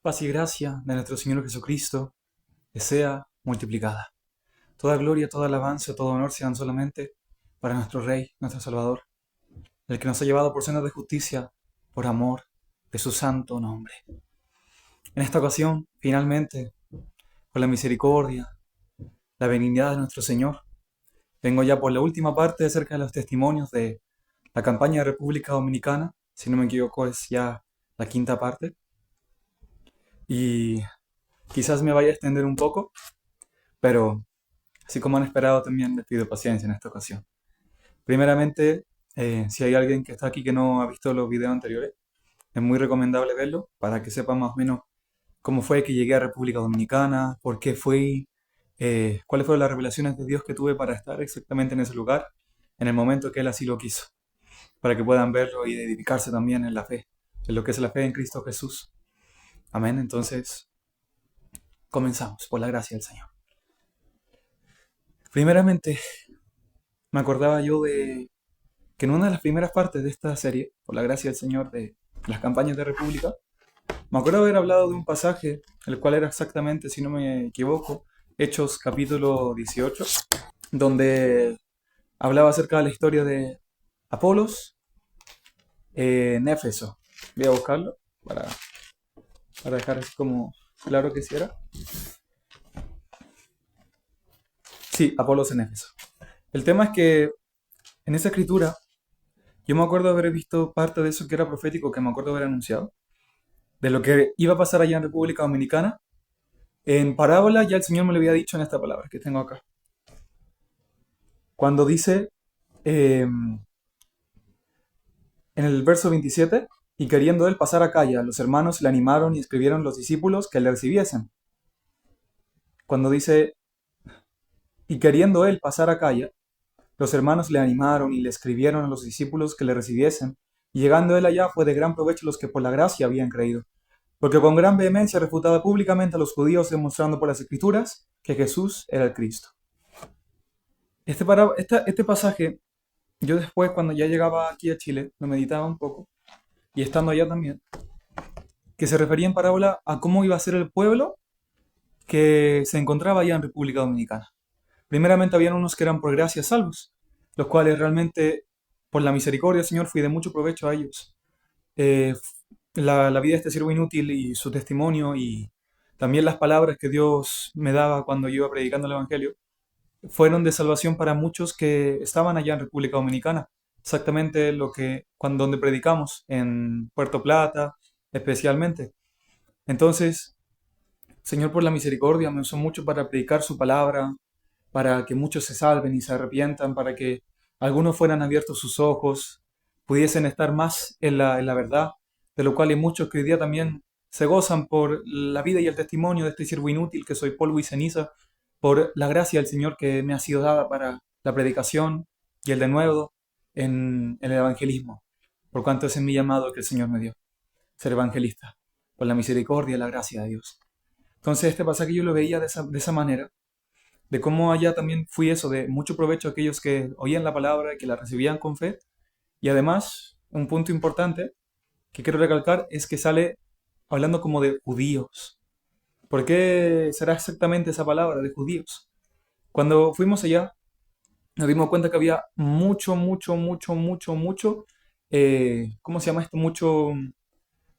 Paz y gracia de nuestro Señor Jesucristo les sea multiplicada. Toda gloria, toda alabanza, todo honor sean solamente para nuestro Rey, nuestro Salvador, el que nos ha llevado por sendas de justicia, por amor de su santo nombre. En esta ocasión, finalmente, por la misericordia, la benignidad de nuestro Señor, vengo ya por la última parte acerca de los testimonios de la campaña de República Dominicana. Si no me equivoco, es ya la quinta parte. Y quizás me vaya a extender un poco, pero así como han esperado, también les pido paciencia en esta ocasión. Primeramente, si hay alguien que está aquí que no ha visto los videos anteriores, es muy recomendable verlo para que sepa más o menos cómo fue que llegué a República Dominicana, por qué fui, cuáles fueron las revelaciones de Dios que tuve para estar exactamente en ese lugar, en el momento que Él así lo quiso, para que puedan verlo y edificarse también en la fe, en lo que es la fe en Cristo Jesús. Amén. Entonces, comenzamos por la gracia del Señor. Primeramente, me acordaba yo de que en una de las primeras partes de esta serie, por la gracia del Señor, de las campañas de República, me acuerdo haber hablado de un pasaje, el cual era exactamente, si no me equivoco, Hechos capítulo 18, donde hablaba acerca de la historia de Apolos en Éfeso. Voy a buscarlo para dejar así como claro que sí era. Sí, Apolos en Éfeso. El tema es que en esa escritura yo me acuerdo haber visto parte de eso que era profético, que me acuerdo haber anunciado, de lo que iba a pasar allá en República Dominicana. En parábola ya el Señor me lo había dicho en esta palabra que tengo acá. Cuando dice en el verso 27, y queriendo él pasar a Acaya, los hermanos le animaron y escribieron los discípulos que le recibiesen. Cuando dice, y queriendo él pasar a Acaya, los hermanos le animaron y le escribieron a los discípulos que le recibiesen. Y llegando él allá fue de gran provecho los que por la gracia habían creído. Porque con gran vehemencia refutaba públicamente a los judíos, demostrando por las escrituras que Jesús era el Cristo. Este pasaje, yo después, cuando ya llegaba aquí a Chile, lo meditaba un poco, y estando allá también, que se refería en parábola a cómo iba a ser el pueblo que se encontraba allá en República Dominicana. Primeramente habían unos que eran por gracia salvos, los cuales realmente, por la misericordia del Señor, fui de mucho provecho a ellos. Eh, la vida de este siervo inútil y su testimonio y también las palabras que Dios me daba cuando yo iba predicando el Evangelio fueron de salvación para muchos que estaban allá en República Dominicana. Exactamente donde predicamos, en Puerto Plata especialmente. Entonces, Señor, por la misericordia me usó mucho para predicar su palabra, para que muchos se salven y se arrepientan, para que algunos fueran abiertos sus ojos, pudiesen estar más en la verdad, de lo cual hay muchos que hoy día también se gozan por la vida y el testimonio de este siervo inútil, que soy polvo y ceniza, por la gracia del Señor que me ha sido dada para la predicación y el denuedo en el evangelismo, por cuanto ese es mi llamado que el Señor me dio, ser evangelista, por la misericordia y la gracia de Dios. Entonces este pasaje yo lo veía de esa manera, de cómo allá también fui eso, de mucho provecho a aquellos que oían la palabra y que la recibían con fe. Y además, un punto importante que quiero recalcar es que sale hablando como de judíos. ¿Por qué será exactamente esa palabra de judíos? Cuando fuimos allá, nos dimos cuenta que había mucho, ¿cómo se llama esto? Mucho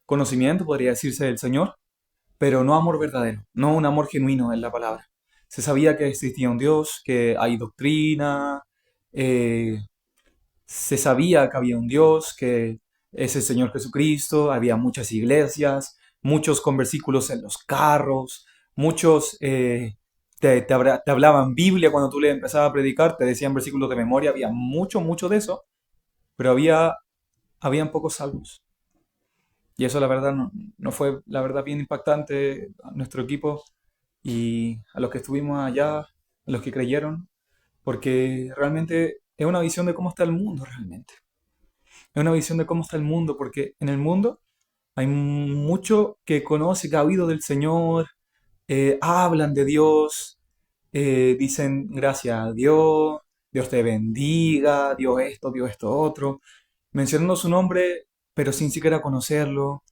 conocimiento, podría decirse, del Señor, pero no amor verdadero, no un amor genuino en la palabra. Se sabía que existía un Dios, que hay doctrina, eh, se sabía que había un Dios, que es el Señor Jesucristo, había muchas iglesias, muchos con versículos en los carros, muchos te hablaban Biblia cuando tú le empezabas a predicar, te decían versículos de memoria, había mucho de eso, pero habían pocos salvos. Y eso la verdad no fue, la verdad, bien impactante a nuestro equipo y a los que estuvimos allá, a los que creyeron, porque realmente es una visión de cómo está el mundo realmente. Es una visión de cómo está el mundo, porque en el mundo hay mucho que conoce, que ha oído del Señor, hablan de Dios, dicen gracias a Dios, Dios te bendiga, Dios esto, otro, mencionando su nombre, pero sin siquiera conocerlo.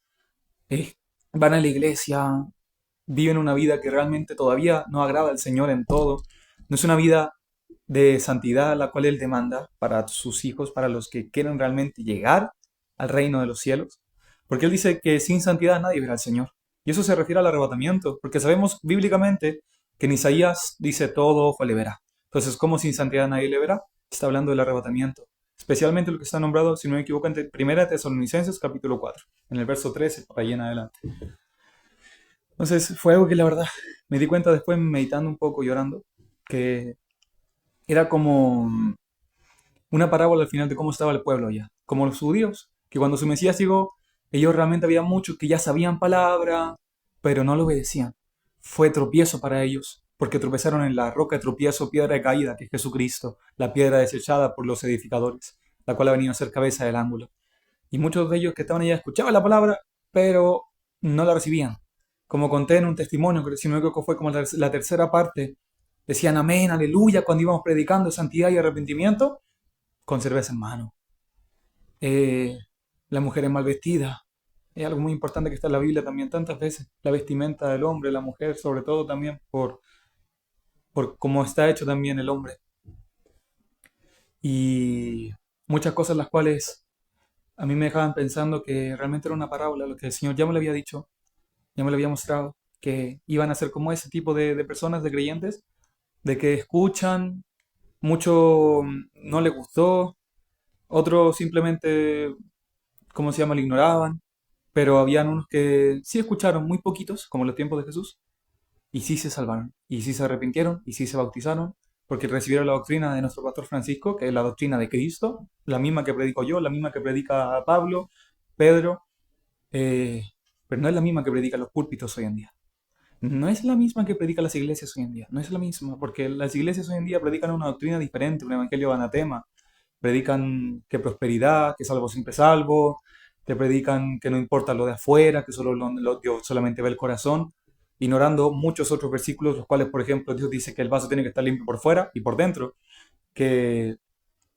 Es van a la iglesia, viven una vida que realmente todavía no agrada al Señor en todo. No es una vida de santidad la cual Él demanda para sus hijos, para los que quieren realmente llegar al reino de los cielos. Porque Él dice que sin santidad nadie verá al Señor. Y eso se refiere al arrebatamiento, porque sabemos bíblicamente que en Isaías dice todo ojo le verá. Entonces, ¿cómo sin santidad nadie le verá? Está hablando del arrebatamiento. Especialmente lo que está nombrado, si no me equivoco, en 1 Tesalonicenses capítulo 4, en el verso 13, para ahí en adelante. Entonces, fue algo que la verdad me di cuenta después meditando un poco, llorando, que era como una parábola al final de cómo estaba el pueblo allá. Como los judíos, que cuando su Mesías llegó, ellos realmente había muchos que ya sabían palabra, pero no lo obedecían. Fue tropiezo para ellos, porque tropezaron en la roca de tropiezo, piedra de caída, que es Jesucristo, la piedra desechada por los edificadores, la cual ha venido a ser cabeza del ángulo. Y muchos de ellos que estaban allá escuchaban la palabra, pero no la recibían. Como conté en un testimonio, que si no me equivoco fue como la tercera parte, decían amén, aleluya, cuando íbamos predicando santidad y arrepentimiento, con cerveza en mano. Eh, las mujeres mal vestidas, es algo muy importante que está en la Biblia también tantas veces. La vestimenta del hombre, la mujer, sobre todo también por cómo está hecho también el hombre. Y muchas cosas las cuales a mí me dejaban pensando que realmente era una parábola, lo que el Señor ya me lo había dicho, ya me lo había mostrado, que iban a ser como ese tipo de personas, de creyentes, de que escuchan, mucho no les gustó, otros simplemente, ¿cómo se llama?, lo ignoraban, pero habían unos que sí escucharon, muy poquitos, como en los tiempos de Jesús, y sí se salvaron, y sí se arrepintieron, y sí se bautizaron, porque recibieron la doctrina de nuestro pastor Francisco, que es la doctrina de Cristo, la misma que predico yo, la misma que predica Pablo, Pedro, eh, pero no es la misma que predican los púlpitos hoy en día. No es la misma que predican las iglesias hoy en día, no es la misma, porque las iglesias hoy en día predican una doctrina diferente, un evangelio de anatema, predican que prosperidad, que salvo siempre salvo, te predican que no importa lo de afuera, que solo Dios solamente ve el corazón, ignorando muchos otros versículos, los cuales, por ejemplo, Dios dice que el vaso tiene que estar limpio por fuera y por dentro, que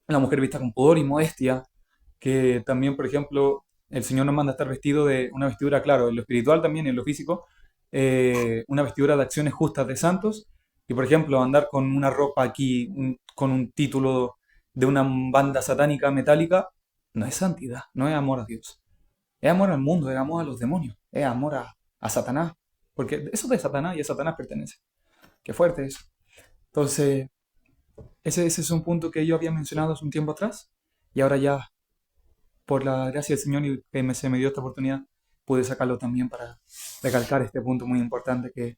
la mujer vista con pudor y modestia, que también, por ejemplo, el Señor nos manda a estar vestido de una vestidura, claro, en lo espiritual también, en lo físico, una vestidura de acciones justas de santos, y por ejemplo, andar con una ropa aquí, con un título de una banda satánica metálica, no es santidad, no es amor a Dios. Es amor al mundo, es amor a los demonios, es amor a Satanás, porque eso es de Satanás y a Satanás pertenece. Qué fuerte eso. Entonces, ese es un punto que yo había mencionado hace un tiempo atrás, y ahora ya por la gracia del Señor y que se me dio esta oportunidad, pude sacarlo también para recalcar este punto muy importante que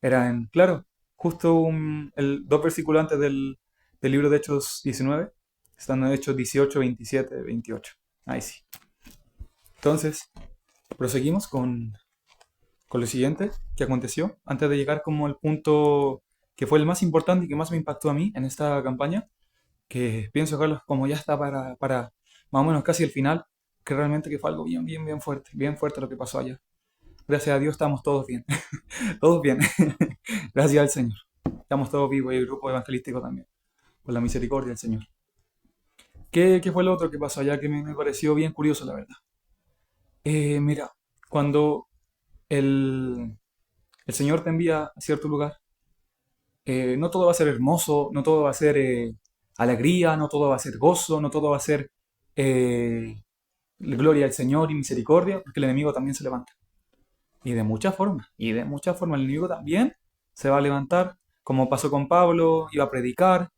era en, claro, justo dos versículos antes del libro de Hechos 19, están en Hechos 18, 27, 28. Ahí sí. Entonces, proseguimos con lo siguiente que aconteció, antes de llegar como al punto que fue el más importante y que más me impactó a mí en esta campaña, que pienso, Carlos, como ya está para más o menos casi el final, que realmente que fue algo bien fuerte lo que pasó allá. Gracias a Dios estamos todos bien, todos bien, gracias al Señor. Estamos todos vivos y el grupo evangelístico también, por la misericordia del Señor. ¿Qué fue lo otro que pasó allá que me pareció bien curioso, la verdad? Mira, cuando el Señor te envía a cierto lugar, no todo va a ser hermoso, no todo va a ser alegría, no todo va a ser gozo, no todo va a ser eh, gloria al Señor y misericordia, porque el enemigo también se levanta. Y de muchas formas el enemigo también se va a levantar, como pasó con Pablo, iba a predicar,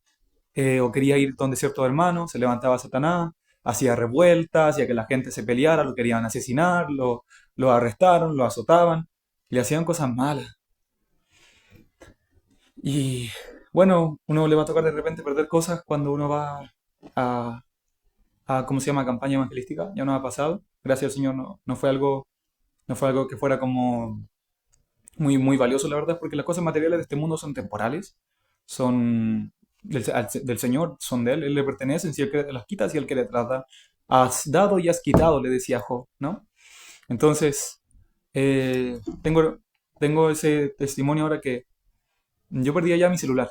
o quería ir donde cierto hermano, se levantaba Satanás, hacía revueltas, hacía que la gente se peleara, lo querían asesinar, lo arrestaron, lo azotaban, le hacían cosas malas. Y bueno, uno le va a tocar de repente perder cosas cuando uno va a, ¿cómo se llama?, campaña evangelística, ya no ha pasado. Gracias al Señor no fue algo que fuera como muy valioso, la verdad, porque las cosas materiales de este mundo son temporales, son del Señor, son de Él le pertenecen, si Él quiere te las quita, si Él quiere te las da. Has dado y has quitado, le decía Job, ¿no? Entonces, tengo, tengo ese testimonio ahora que yo perdí ya mi celular.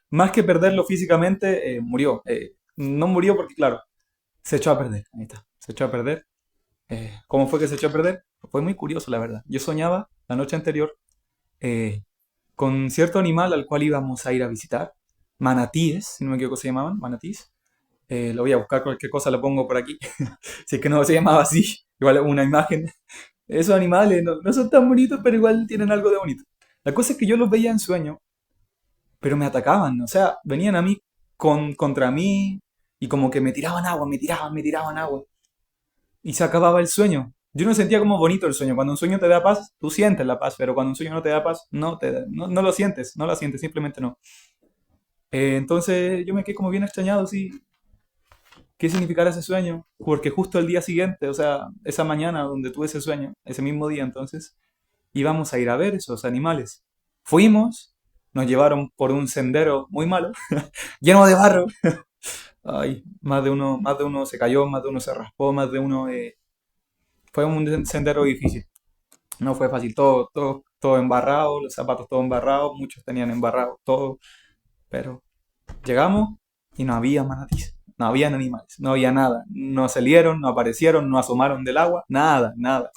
Más que perderlo físicamente, murió. No murió porque, claro, se echó a perder. Ahí está. Se echó a perder. ¿Cómo fue que se echó a perder? Fue muy curioso, la verdad. Yo soñaba la noche anterior eh, con cierto animal al cual íbamos a ir a visitar. Manatíes, si no me equivoco se llamaban, manatíes. Lo voy a buscar, cualquier cosa lo pongo por aquí. Si es que no se llamaba así, igual una imagen. Esos animales no son tan bonitos, pero igual tienen algo de bonito. La cosa es que yo los veía en sueño, pero me atacaban. O sea, venían a mí contra mí y como que me tiraban agua, me tiraban agua. Y se acababa el sueño. Yo no sentía como bonito el sueño. Cuando un sueño te da paz, tú sientes la paz, pero cuando un sueño no te da paz, no lo sientes, no la sientes, simplemente no. Entonces yo me quedé como bien extrañado, sí, qué significará ese sueño, porque justo el día siguiente, o sea, esa mañana donde tuve ese sueño, ese mismo día entonces, íbamos a ir a ver esos animales. Fuimos, nos llevaron por un sendero muy malo, lleno de barro. Ay, más de uno se cayó, más de uno se raspó, más de uno... fue un sendero difícil. No fue fácil, todo embarrado, los zapatos todos embarrados, muchos tenían embarrado todo, pero llegamos y no había manatíes, no habían animales, no había nada. No salieron, no aparecieron, no asomaron del agua, nada, nada.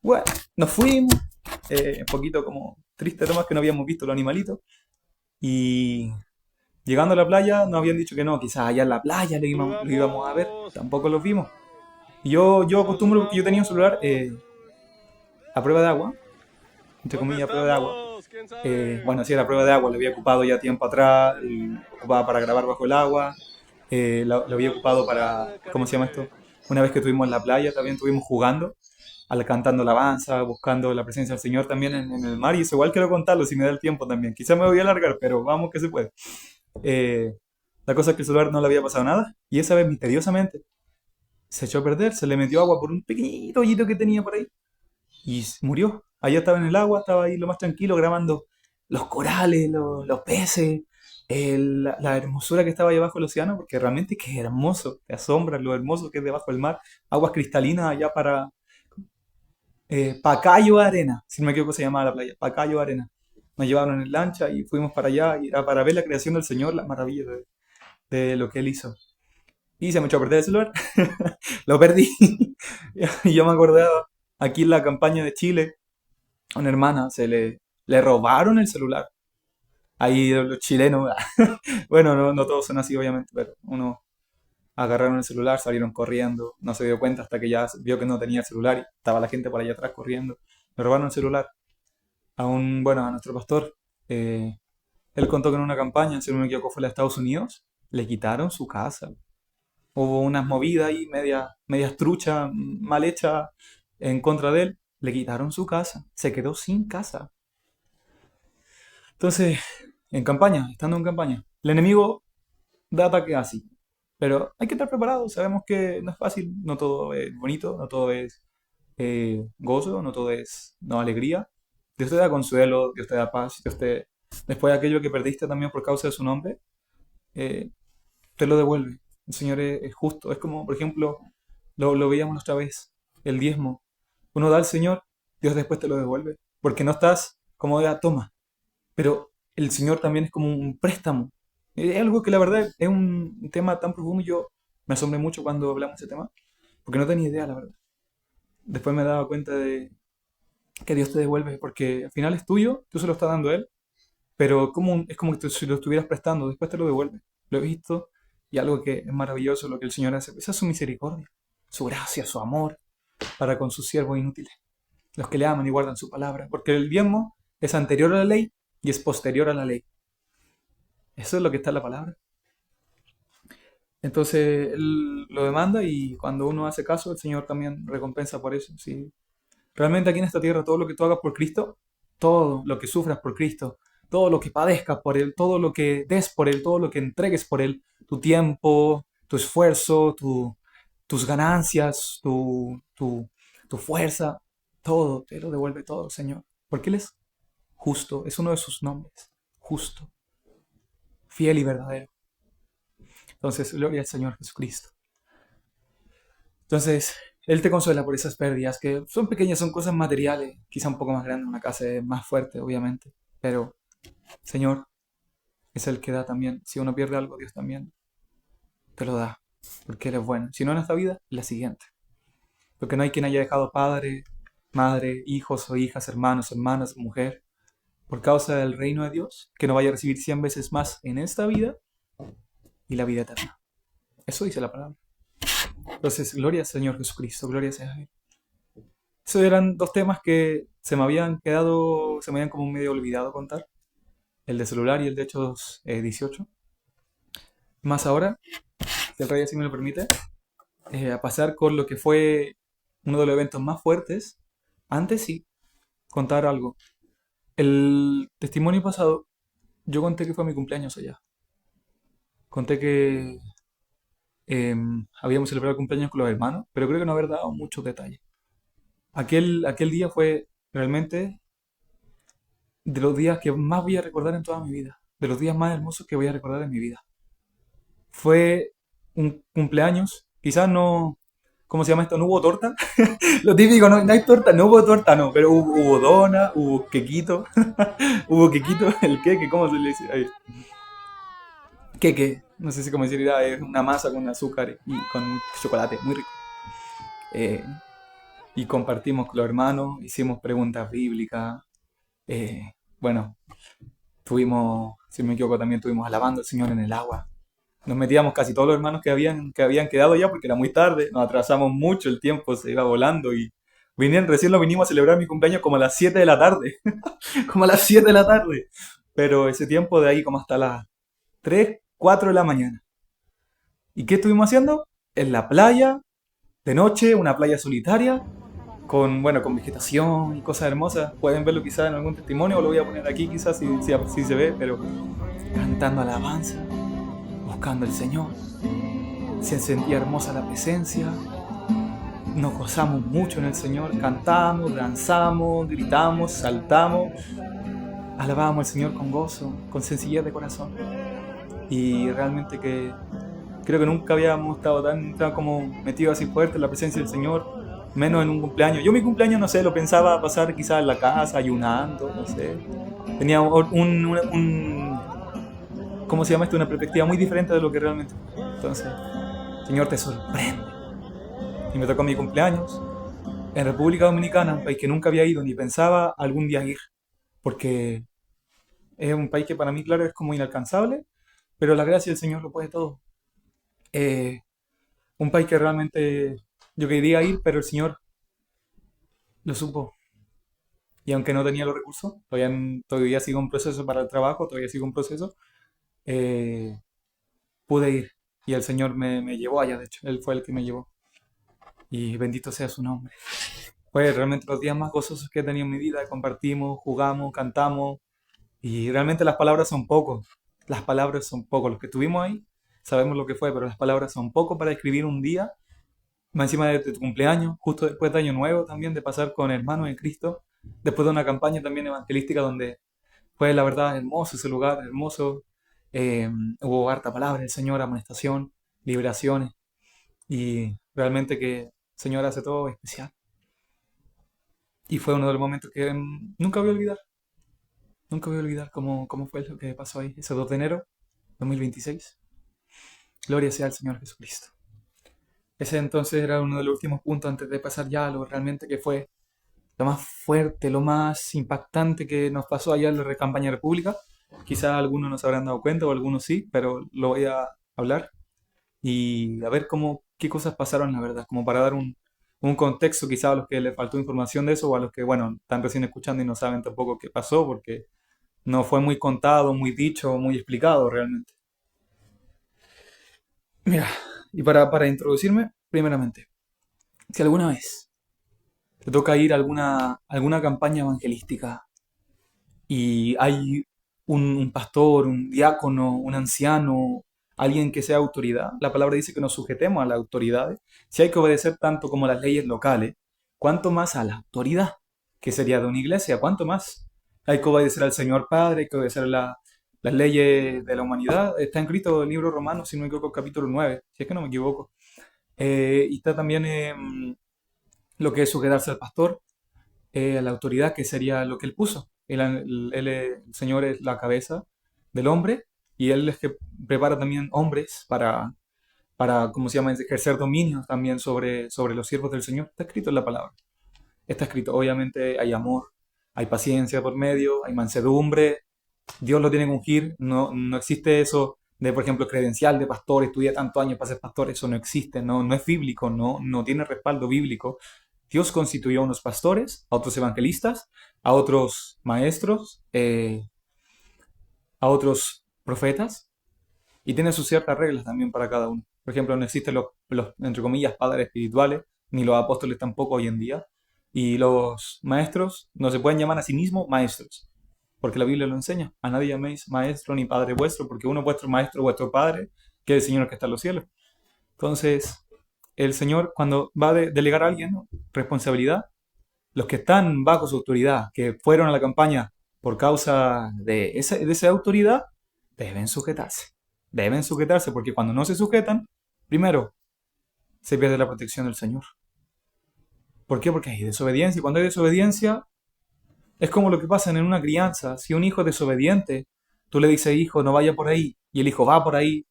Bueno, nos fuimos, un poquito como triste nomás que no habíamos visto los animalitos. Y llegando a la playa nos habían dicho que no, quizás allá en la playa lo íbamos a ver, tampoco los vimos. Y yo acostumbro, porque yo tenía un celular a prueba de agua, entre comillas, a prueba de agua. Bueno, sí, la prueba de agua, lo había ocupado ya tiempo atrás, lo ocupaba para grabar bajo el agua, lo había ocupado para, ¿cómo se llama esto? Una vez que estuvimos en la playa, también estuvimos jugando, cantando alabanza, buscando la presencia del Señor también en el mar, y eso igual quiero contarlo si me da el tiempo también. Quizá me voy a alargar, pero vamos que se puede. Eh, la cosa es que el celular no le había pasado nada, y esa vez misteriosamente se echó a perder, se le metió agua por un pequeñito hoyito que tenía por ahí, y murió. Allá estaba en el agua, estaba ahí lo más tranquilo grabando los corales, los peces, la hermosura que estaba ahí abajo del océano, porque realmente que es hermoso, te asombra lo hermoso que es debajo del mar, aguas cristalinas allá para Pacayo Arena, si no me equivoco se llamaba la playa, Pacayo Arena. Nos llevaron en lancha y fuimos para allá y era para ver la creación del Señor, las maravillas de lo que Él hizo. Y se me echó a perder el celular, lo perdí. Y yo me acordaba aquí en la campaña de Chile, a una hermana le robaron el celular. Ahí los chilenos, bueno, no todos son así obviamente, pero uno agarraron el celular, salieron corriendo, no se dio cuenta hasta que ya vio que no tenía el celular y estaba la gente por allá atrás corriendo. Le robaron el celular a nuestro pastor. eh, Él contó que en una campaña, si no me equivoco fue en Estados Unidos, le quitaron su casa. Hubo unas movidas ahí, medias truchas, mal hechas en contra de él. Le quitaron su casa, se quedó sin casa. Entonces, en campaña, estando en campaña, el enemigo da ataque así. Pero hay que estar preparado, sabemos que no es fácil, no todo es bonito, no todo es gozo, no todo es no, alegría. Dios te da consuelo, Dios te da paz, después de aquello que perdiste también por causa de su nombre, eh, te lo devuelve. El Señor es justo. Es como, por ejemplo, lo veíamos la otra vez, el diezmo. Uno da al Señor, Dios después te lo devuelve. Porque no estás como de toma. Pero el Señor también es como un préstamo. Es algo que la verdad es un tema tan profundo y yo me asombré mucho cuando hablamos de ese tema, porque no tenía idea, la verdad. Después me daba cuenta de que Dios te devuelve, porque al final es tuyo, tú se lo estás dando a Él, pero es como que si lo estuvieras prestando, después te lo devuelve. Lo he visto y algo que es maravilloso lo que el Señor hace. Esa es su misericordia, su gracia, su amor para con sus siervos inútiles, los que le aman y guardan su palabra, porque el diezmo es anterior a la ley y es posterior a la ley. Eso es lo que está en la palabra. Entonces él lo demanda y cuando uno hace caso, el Señor también recompensa por eso. ¿Sí? Realmente aquí en esta tierra, todo lo que tú hagas por Cristo, todo lo que sufras por Cristo, todo lo que padezcas por Él, todo lo que des por Él, todo lo que entregues por Él, tu tiempo, tu esfuerzo, tus ganancias, tu fuerza, todo, te lo devuelve todo, Señor. Porque Él es justo, es uno de sus nombres, justo, fiel y verdadero. Entonces, gloria al Señor Jesucristo. Entonces, Él te consuela por esas pérdidas, que son pequeñas, son cosas materiales, quizá un poco más grandes, una casa es más fuerte, obviamente, pero Señor es el que da también. Si uno pierde algo, Dios también te lo da, porque Él es bueno. Si no en esta vida, en la siguiente. porque no hay quien haya dejado padre, madre, hijos o hijas, hermanos, hermanas, mujer, por causa del reino de Dios, que no vaya a recibir 100 veces más en esta vida y la vida eterna. Eso dice la palabra. Entonces, gloria al Señor Jesucristo, gloria sea a Él. Esos eran dos temas que se me habían quedado, se me habían como medio olvidado contar, el de celular y el de Hechos 18. Más ahora, si el rey así me lo permite, a pasar con lo que fue uno de los eventos más fuertes. Antes sí, contar algo. El testimonio pasado, yo conté que fue mi cumpleaños allá. Conté que habíamos celebrado el cumpleaños con los hermanos, pero creo que no haber dado muchos detalles. Aquel día fue realmente de los días que más voy a recordar en toda mi vida. De los días más hermosos que voy a recordar en mi vida. Fue un cumpleaños, quizás no, ¿cómo se llama esto? No hubo torta. Lo típico, no, no hay torta, no hubo torta, no, pero hubo dona, hubo quequito, hubo quequito, el queque, ¿cómo se le dice? Ahí. Queque, no sé si cómo decir, es una masa con azúcar y con chocolate, muy rico. Eh, y compartimos con los hermanos, hicimos preguntas bíblicas, bueno, tuvimos, si no me equivoco, también estuvimos alabando al Señor en el agua. Nos metíamos casi todos los hermanos que habían quedado ya porque era muy tarde, nos atrasamos mucho, el tiempo se iba volando y recién lo vinimos a celebrar mi cumpleaños como a las 7 de la tarde, como a las 7 de la tarde, pero ese tiempo de ahí como hasta las 3 4 de la mañana. ¿Y qué estuvimos haciendo? En la playa, de noche, una playa solitaria, con vegetación y cosas hermosas. Pueden verlo quizás en algún testimonio, o lo voy a poner aquí quizás si se ve, pero cantando alabanza, buscando al Señor. Se sentía hermosa la presencia, nos gozamos mucho en el Señor, cantamos, danzamos, gritamos, saltamos, alabábamos al Señor con gozo, con sencillez de corazón. Y realmente que creo que nunca habíamos estado tan como metidos así fuerte en la presencia del Señor, menos en un cumpleaños. Yo mi cumpleaños, no sé, lo pensaba pasar quizás en la casa, ayunando, no sé. Tenía ¿cómo se llama esto? Una perspectiva muy diferente de lo que realmente fue. Entonces, Señor, te sorprende. Y me tocó mi cumpleaños en República Dominicana, un país que nunca había ido ni pensaba algún día ir, porque es un país que para mí, claro, es como inalcanzable, pero la gracia del Señor lo puede todo. Eh, un país que realmente yo quería ir, pero el Señor lo supo. Y aunque no tenía los recursos, todavía sigo un proceso para el trabajo, todavía sigo un proceso, eh, pude ir. Y el Señor me llevó allá, de hecho, Él fue el que me llevó. Y bendito sea su nombre. Fue realmente los días más gozosos que he tenido en mi vida. Compartimos, jugamos, cantamos. Y realmente las palabras son pocos. Las palabras son pocos. Los que estuvimos ahí sabemos lo que fue, pero las palabras son pocos para escribir un día, más encima de tu cumpleaños, justo después de Año Nuevo también, de pasar con hermanos en Cristo, después de una campaña también evangelística donde fue la verdad hermoso ese lugar, hermoso. Eh, hubo harta palabra del Señor, amonestación, liberaciones. Y realmente que el Señor hace todo especial. Y fue uno de los momentos que nunca voy a olvidar. Nunca voy a olvidar cómo fue lo que pasó ahí, ese 2 de enero 2026. Gloria sea al Señor Jesucristo. Ese entonces era uno de los últimos puntos antes de pasar ya a lo realmente que fue lo más fuerte, lo más impactante que nos pasó allá en la campaña república. Quizás algunos no se habrán dado cuenta o algunos sí, pero lo voy a hablar y a ver qué cosas pasaron, la verdad, como para dar un contexto quizás a los que les faltó información de eso o a los que, bueno, están recién escuchando y no saben tampoco qué pasó porque no fue muy contado, muy dicho, muy explicado realmente. Mira, y para introducirme, primeramente, si alguna vez te toca ir a alguna campaña evangelística y hay un pastor, un diácono, un anciano, alguien que sea autoridad, la palabra dice que nos sujetemos a las autoridades, si hay que obedecer tanto como las leyes locales, ¿cuánto más a la autoridad, que sería de una iglesia? ¿Cuánto más? Hay que obedecer al Señor Padre, hay que obedecer las leyes de la humanidad. Está escrito en el libro romano, si no me equivoco, capítulo 9 si es que no me equivoco. Y está también lo que es sujetarse al pastor, a la autoridad, que sería lo que él puso. El Señor es la cabeza del hombre y él es que prepara también hombres para, ¿cómo se llama?, ejercer dominio también sobre los siervos del Señor. Está escrito en la palabra. Está escrito, obviamente hay amor, hay paciencia por medio, hay mansedumbre. Dios lo tiene que ungir. No, no existe eso de, por ejemplo, credencial de pastor, estudia tantos años para ser pastor. Eso no existe, no, no es bíblico, no, no tiene respaldo bíblico. Dios constituyó a unos pastores, a otros evangelistas, a otros maestros, a otros profetas, y tiene sus ciertas reglas también para cada uno. Por ejemplo, no existen entre comillas, padres espirituales, ni los apóstoles tampoco hoy en día. Y los maestros no se pueden llamar a sí mismos maestros, porque la Biblia lo enseña. A nadie llaméis maestro ni padre vuestro, porque uno es vuestro maestro, vuestro padre, que es el Señor que está en los cielos. Entonces, el Señor, cuando va a delegar a alguien, ¿no?, responsabilidad, los que están bajo su autoridad, que fueron a la campaña por causa de esa autoridad, deben sujetarse. Deben sujetarse, porque cuando no se sujetan, primero, se pierde la protección del Señor. ¿Por qué? Porque hay desobediencia. Y cuando hay desobediencia, es como lo que pasa en una crianza. Si un hijo es desobediente, tú le dices, hijo, no vaya por ahí, y el hijo va por ahí,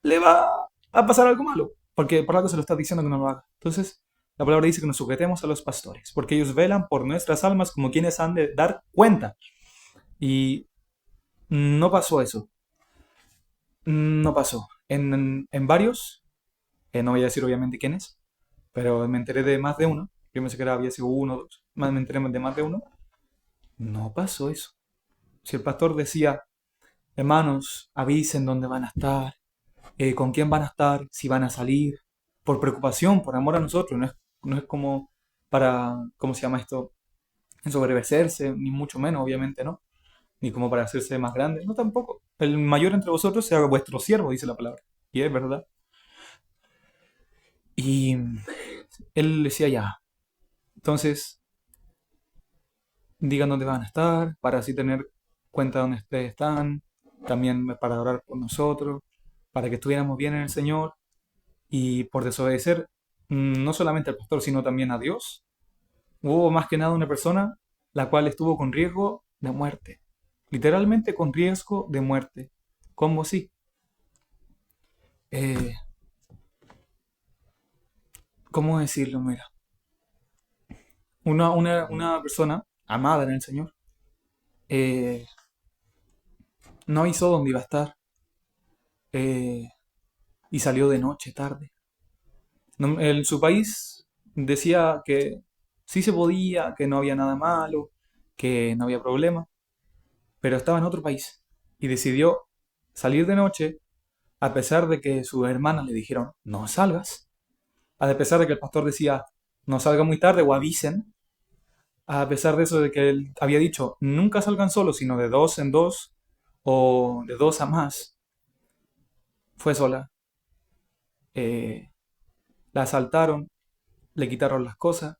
le va a pasar algo malo, porque por algo se lo está diciendo que no lo haga. Entonces, la palabra dice que nos sujetemos a los pastores, porque ellos velan por nuestras almas como quienes han de dar cuenta. Y no pasó eso. No pasó. En varios, no voy a decir obviamente quiénes, pero me enteré de más de uno. Yo pensé que había sido uno o dos, más me enteré de más de uno. No pasó eso. Si el pastor decía, hermanos, avisen dónde van a estar, con quién van a estar, si van a salir, por preocupación, por amor a nosotros, no es como para, ¿cómo se llama esto?, ensoberbecerse, ni mucho menos, obviamente, ¿no? Ni como para hacerse más grande, no tampoco. El mayor entre vosotros sea vuestro siervo, dice la palabra. Y es verdad. Y él decía ya, entonces digan dónde van a estar, para así tener cuenta de dónde ustedes están, también para orar por nosotros, para que estuviéramos bien en el Señor. Y por desobedecer no solamente al pastor, sino también a Dios, hubo más que nada una persona la cual estuvo con riesgo de muerte. Literalmente con riesgo de muerte. ¿Cómo sí? Eh, ¿Cómo decirlo? Mira, una persona amada en el Señor eh, no hizo dónde iba a estar, eh, y salió de noche, tarde. Su país decía que sí se podía, que no había nada malo, que no había problema, pero estaba en otro país y decidió salir de noche a pesar de que sus hermanas le dijeron no salgas, a pesar de que el pastor decía no salga muy tarde o avisen, a pesar de eso de que él había dicho nunca salgan solos, sino de dos en dos o de dos a más, fue sola. Eh, la asaltaron, le quitaron las cosas,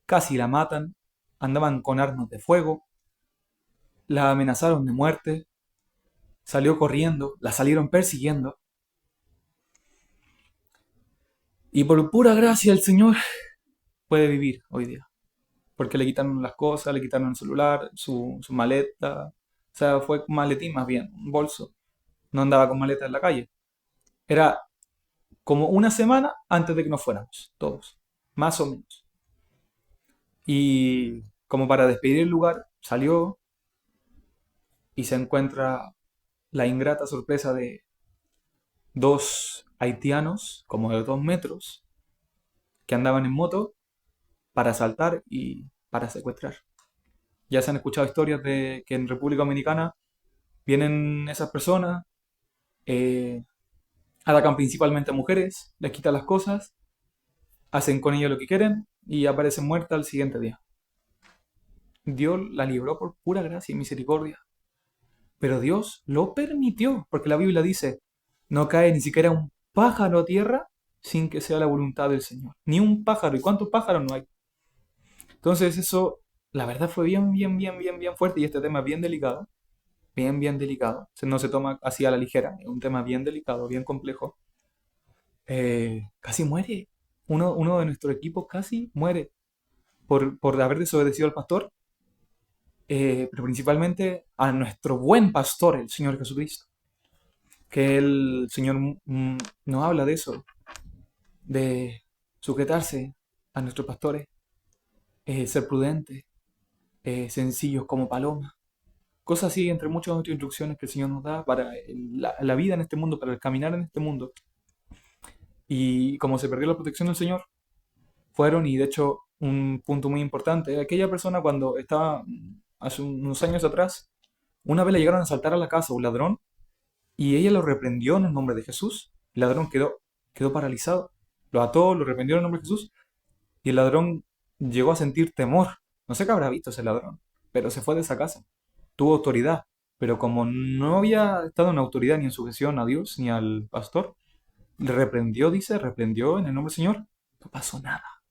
casi la matan, andaban con armas de fuego, la amenazaron de muerte, salió corriendo, la salieron persiguiendo. Y por pura gracia el Señor puede vivir hoy día. Porque le quitaron las cosas, le quitaron el celular, su maleta. O sea, fue un maletín más bien, un bolso. No andaba con maleta en la calle. Era como una semana antes de que nos fuéramos, todos. Más o menos. Y como para despedir el lugar, salió y se encuentra la ingrata sorpresa de dos haitianos, como de 2 metros, que andaban en moto para asaltar y para secuestrar. Ya se han escuchado historias de que en República Dominicana vienen esas personas, eh, atacan principalmente a mujeres, les quitan las cosas, hacen con ellas lo que quieren y aparecen muertas al siguiente día. Dios la libró por pura gracia y misericordia. Pero Dios lo permitió, porque la Biblia dice, no cae ni siquiera un pájaro a tierra sin que sea la voluntad del Señor. Ni un pájaro. ¿Y cuántos pájaros no hay? Entonces eso, la verdad fue bien, bien, bien, bien, bien fuerte y este tema es bien delicado. Bien, bien delicado. No se toma así a la ligera. Es un tema bien delicado, bien complejo. Casi muere. Uno de nuestro equipo casi muere por haber desobedecido al pastor, pero principalmente a nuestro buen pastor, el Señor Jesucristo. que el Señor nos habla de eso, de sujetarse a nuestros pastores, ser prudentes, sencillos como palomas. Cosas así, entre muchas otras instrucciones que el Señor nos da para la vida en este mundo, para el caminar en este mundo. Y como se perdió la protección del Señor, fueron, y de hecho un punto muy importante, aquella persona cuando estaba hace unos años atrás, una vez le llegaron a asaltar a la casa un ladrón y ella lo reprendió en el nombre de Jesús. El ladrón quedó paralizado. Lo ató, lo reprendió en el nombre de Jesús y el ladrón llegó a sentir temor. No sé qué habrá visto ese ladrón, pero se fue de esa casa. Tuvo autoridad, pero como no había estado en autoridad ni en sujeción a Dios ni al pastor, le reprendió, dice, reprendió en el nombre del Señor. No pasó nada,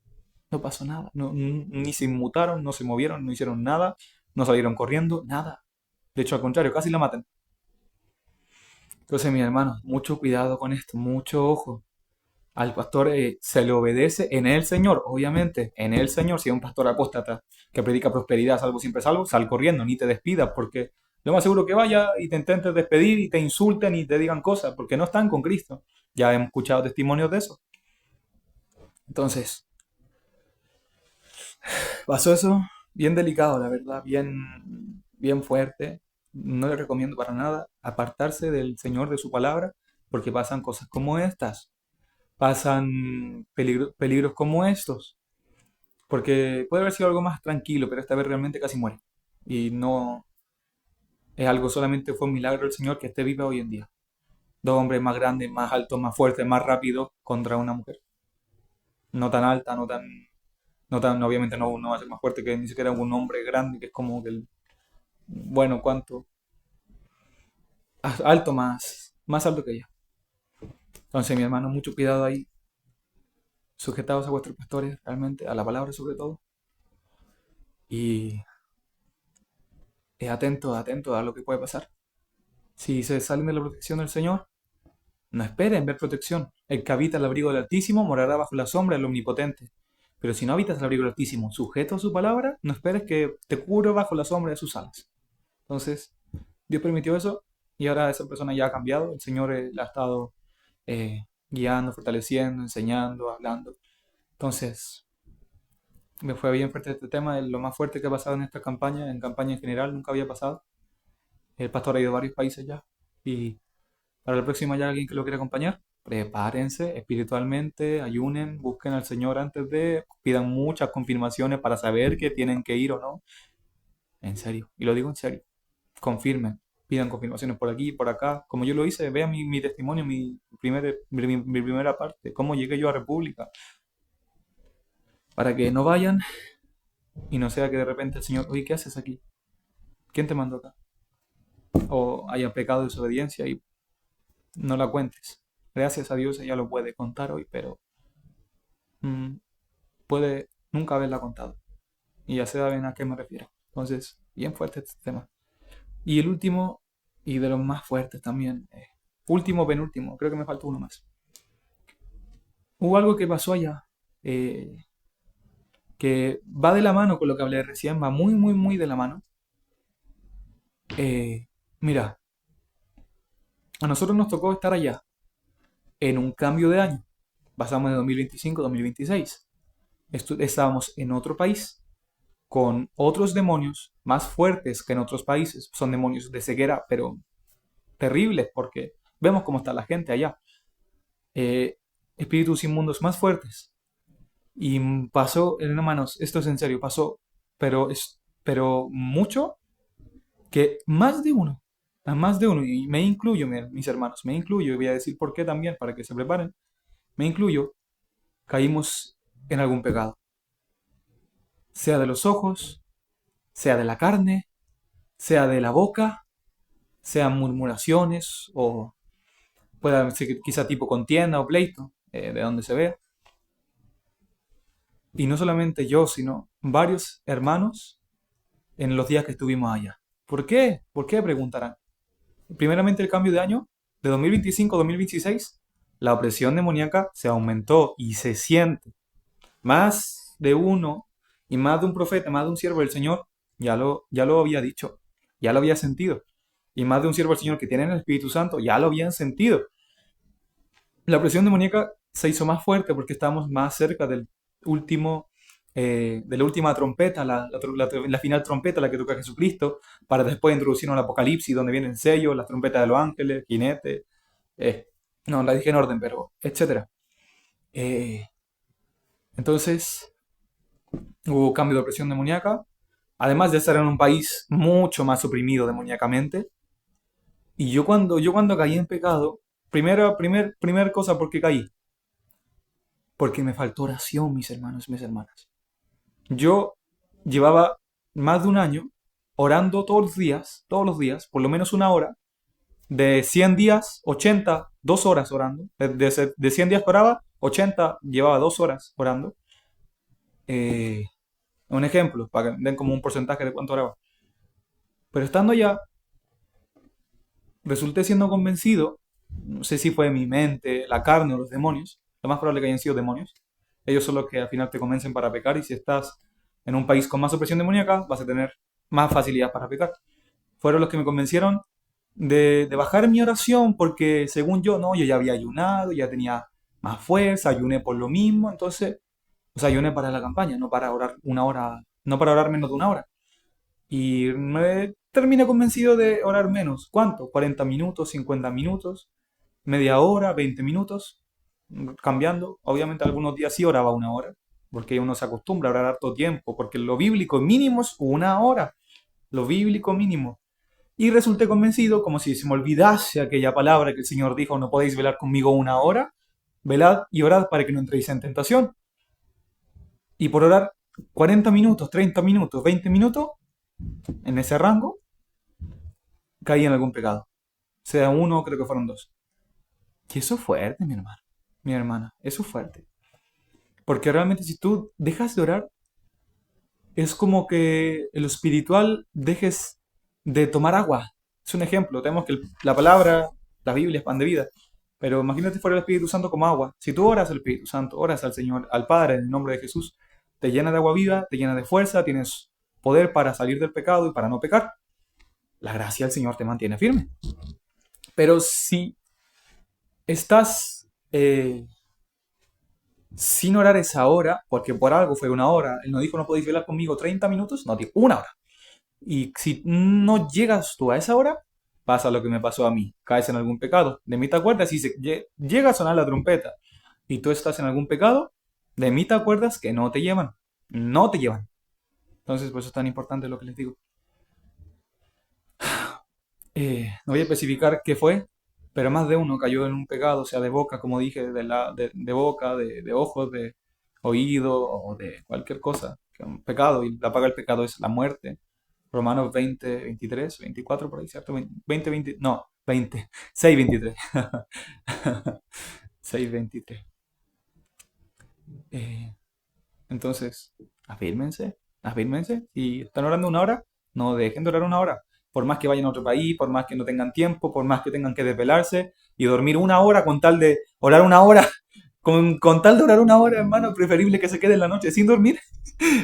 no pasó nada. Ni se inmutaron, no se movieron, no hicieron nada, no salieron corriendo, nada. De hecho, al contrario, casi la matan. Entonces, mis hermanos, mucho cuidado con esto, mucho ojo. Al pastor se le obedece en el Señor, obviamente, en el Señor. Si es un pastor apóstata que predica prosperidad, salvo siempre salvo, sal corriendo, ni te despidas, porque lo más seguro que vaya y te intentes despedir y te insulten y te digan cosas, porque no están con Cristo. Ya hemos escuchado testimonios de eso. Entonces, pasó eso, bien delicado, la verdad, bien fuerte. No le recomiendo para nada apartarse del Señor, de su palabra, porque pasan cosas como estas, pasan peligros como estos. Porque puede haber sido algo más tranquilo, pero esta vez realmente casi muere. Y no es algo, solamente fue un milagro del Señor que esté viva hoy en día. Dos hombres más grandes, más altos, más fuertes, más rápidos contra una mujer. No tan alta, no tan, obviamente no va a ser más fuerte que ni siquiera un hombre grande, que es como que bueno, ¿cuánto? Alto, más alto que ella. Entonces, mi hermano, mucho cuidado ahí, sujetados a vuestros pastores, realmente, a la palabra sobre todo. Y atento a lo que puede pasar. Si se salen de la protección del Señor, no esperen ver protección. El que habita el abrigo del Altísimo morará bajo la sombra del Omnipotente. Pero si no habitas el abrigo del Altísimo, sujeto a su palabra, no esperes que te cubra bajo la sombra de sus alas. Entonces, Dios permitió eso y ahora esa persona ya ha cambiado. El Señor la ha estado guiando, fortaleciendo, enseñando, hablando. Entonces, me fue bien fuerte este tema, es lo más fuerte que ha pasado en campaña en general, nunca había pasado. El pastor ha ido a varios países ya y para la próxima hay alguien que lo quiera acompañar. Prepárense espiritualmente, ayunen, busquen al Señor antes de, pidan muchas confirmaciones para saber que tienen que ir o no. En serio, y lo digo en serio. Confirmen, pidan confirmaciones por aquí, por acá. Como yo lo hice, vean mi testimonio, mi primera parte, cómo llegué yo a República. Para que no vayan y no sea que de repente el Señor, oye, ¿qué haces aquí? ¿Quién te mandó acá? O haya pecado de desobediencia y no la cuentes. Gracias a Dios ella lo puede contar hoy, pero mm, puede nunca haberla contado. Y ya saben a qué me refiero. Entonces, bien fuerte este tema. Y el último, y de los más fuertes también, último, penúltimo, creo que me falta uno más. Hubo algo que pasó allá, eh, que va de la mano con lo que hablé recién, va muy, muy, muy de la mano. Eh, Mira, a nosotros nos tocó estar allá en un cambio de año. Pasamos de 2025 a 2026. Estábamos en otro país con otros demonios más fuertes que en otros países. Son demonios de ceguera, pero terribles porque vemos cómo está la gente allá. Eh, Espíritus inmundos más fuertes. Y pasó, hermanos, esto es en serio, pasó, pero mucho, que más de uno, a más de uno, y me incluyo, mis hermanos, me incluyo, y voy a decir por qué también, para que se preparen, me incluyo, caímos en algún pecado, sea de los ojos, sea de la carne, sea de la boca, sean murmuraciones, o pueda ser quizá tipo contienda o pleito, de donde se vea. Y no solamente yo, sino varios hermanos en los días que estuvimos allá. ¿Por qué? ¿Por qué? Preguntarán. Primeramente el cambio de año, de 2025 a 2026, la opresión demoníaca se aumentó y se siente. Más de uno y más de un profeta, más de un siervo del Señor, ya lo había dicho, ya lo había sentido. y más de un siervo del Señor que tienen el Espíritu Santo ya lo habían sentido. La presión demoníaca se hizo más fuerte porque estábamos más cerca del último, de la última trompeta, la final trompeta, la que toca Jesucristo, para después introducirnos al Apocalipsis, donde vienen sellos, las trompetas de los ángeles, jinetes, eh, no, la dije en orden, pero etcétera. Eh, entonces hubo cambio de presión demoníaca, además de estar en un país mucho más oprimido demoníacamente. Y yo cuando caí en pecado, primer cosa, ¿por qué caí? Porque me faltó oración, mis hermanos y mis hermanas. Yo llevaba más de un año orando todos los días, por lo menos una hora, de 100 días, 80 2 horas orando. De 100 días que oraba, 80 llevaba 2 horas orando. Eh, un ejemplo, para que den como un porcentaje de cuánto oraba. Pero estando allá, resulté siendo convencido, no sé si fue mi mente, la carne o los demonios, lo más probable que hayan sido demonios. Ellos son los que al final te convencen para pecar y si estás en un país con más opresión demoníaca vas a tener más facilidad para pecar. Fueron los que me convencieron de bajar mi oración porque según yo, no, yo ya había ayunado, ya tenía más fuerza, ayuné por lo mismo, entonces, o sea, ayuné para la campaña, no para orar una hora, no para orar menos de una hora. Y me terminé convencido de orar menos. ¿Cuánto? 40 minutos, 50 minutos, media hora, 20 minutos, cambiando. Obviamente algunos días sí oraba una hora, porque uno se acostumbra a orar harto tiempo, porque lo bíblico mínimo es una hora, lo bíblico mínimo. Y resulté convencido, como si se me olvidase aquella palabra que el Señor dijo, no podéis velar conmigo una hora, velad y orad para que no entréis en tentación. Y por orar 40 minutos, 30 minutos, 20 minutos, en ese rango, caí en algún pecado. Sea uno, creo que fueron dos. Y eso es fuerte, mi hermano, mi hermana, eso es fuerte. Porque realmente si tú dejas de orar, es como que en lo espiritual dejes de tomar agua. Es un ejemplo, tenemos que la palabra, la Biblia es pan de vida. Pero imagínate fuera el Espíritu Santo como agua. Si tú oras al Espíritu Santo, oras al Señor, al Padre, en el nombre de Jesús, te llena de agua viva, te llena de fuerza, tienes poder para salir del pecado y para no pecar. La gracia del Señor te mantiene firme. Pero si estás sin orar esa hora, porque por algo fue una hora, Él no dijo no podéis velar conmigo 30 minutos, no, dijo una hora. Y si no llegas tú a esa hora, pasa lo que me pasó a mí, caes en algún pecado. De mí te acuerdas y se llega a sonar la trompeta y tú estás en algún pecado, de mí te acuerdas que no te llevan, no te llevan. Entonces, por eso es tan importante lo que les digo. No voy a especificar qué fue, pero más de uno cayó en un pecado, sea de boca, como dije, de boca, de ojos, de oído o de cualquier cosa. Que un pecado y la paga del pecado es la muerte. Romanos 20 23 24 por ahí, ¿cierto? 20 20 no, 20 6 23 6 23. Eh, entonces, afírmense, afírmense. Si están orando una hora, no dejen de orar una hora. Por más que vayan a otro país, por más que no tengan tiempo, por más que tengan que desvelarse y dormir una hora con tal de orar una hora, con tal de orar una hora, hermano, preferible que se quede en la noche sin dormir.